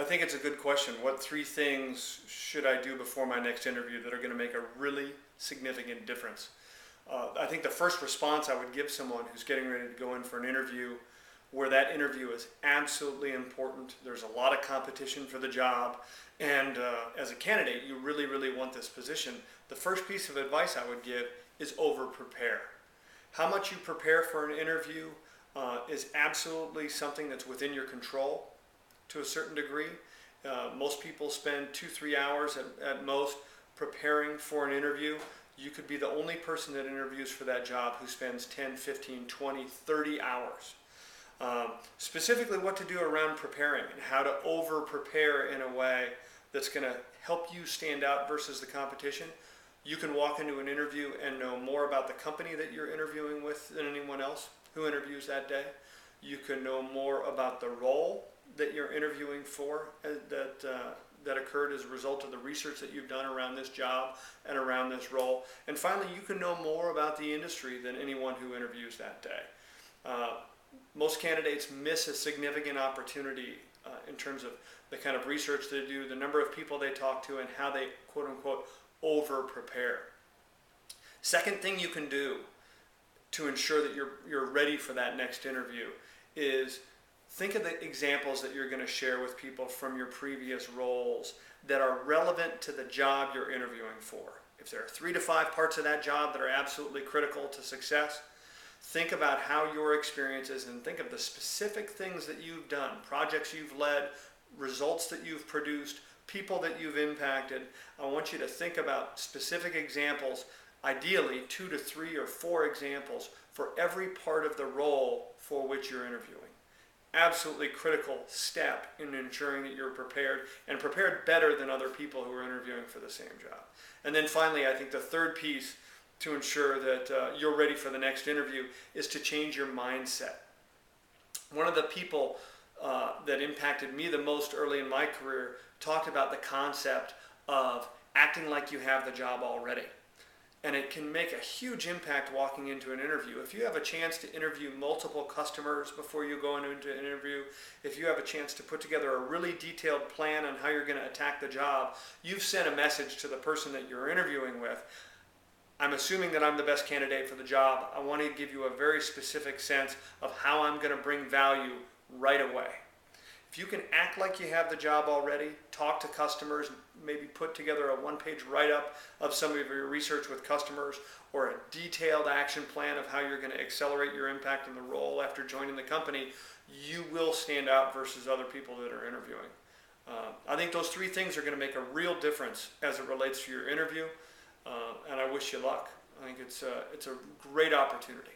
I think it's a good question. What three things should I do before my next interview that are going to make a really significant difference? I think the first response I would give someone who's getting ready to go in for an interview where that interview is absolutely important, there's a lot of competition for the job, and as a candidate, you really, really want this position, the first piece of advice I would give is over-prepare. How much you prepare for an interview is absolutely something that's within your control to a certain degree. Most people spend 2-3 hours at most preparing for an interview. You could be the only person that interviews for that job who spends 10, 15, 20, 30 hours. Specifically what to do around preparing and how to over-prepare in a way that's going to help you stand out versus the competition. You can walk into an interview and know more about the company that you're interviewing with than anyone else who interviews that day. You can know more about the role that you're interviewing for that occurred as a result of the research that you've done around this job and around this role. And finally, you can know more about the industry than anyone who interviews that day. Most candidates miss a significant opportunity in terms of the kind of research they do, the number of people they talk to, and how they, quote unquote, over-prepare. Second thing you can do to ensure that you're ready for that next interview is think of the examples that you're going to share with people from your previous roles that are relevant to the job you're interviewing for. If there are 3 to 5 parts of that job that are absolutely critical to success, think about how your experience is and think of the specific things that you've done, projects you've led, results that you've produced, people that you've impacted. I want you to think about specific examples, ideally 2 to 3 or 4 examples for every part of the role for which you're interviewing. Absolutely critical step in ensuring that you're prepared and prepared better than other people who are interviewing for the same job. And then finally, I think the third piece to ensure that you're ready for the next interview is to change your mindset. One of the people that impacted me the most early in my career talked about the concept of acting like you have the job already. And it can make a huge impact walking into an interview. If you have a chance to interview multiple customers before you go into an interview, if you have a chance to put together a really detailed plan on how you're going to attack the job, you've sent a message to the person that you're interviewing with. I'm assuming that I'm the best candidate for the job. I want to give you a very specific sense of how I'm going to bring value right away. If you can act like you have the job already, talk to customers, maybe put together a one-page write-up of some of your research with customers or a detailed action plan of how you're going to accelerate your impact in the role after joining the company, you will stand out versus other people that are interviewing. I think those 3 things are going to make a real difference as it relates to your interview, and I wish you luck. I think it's a great opportunity.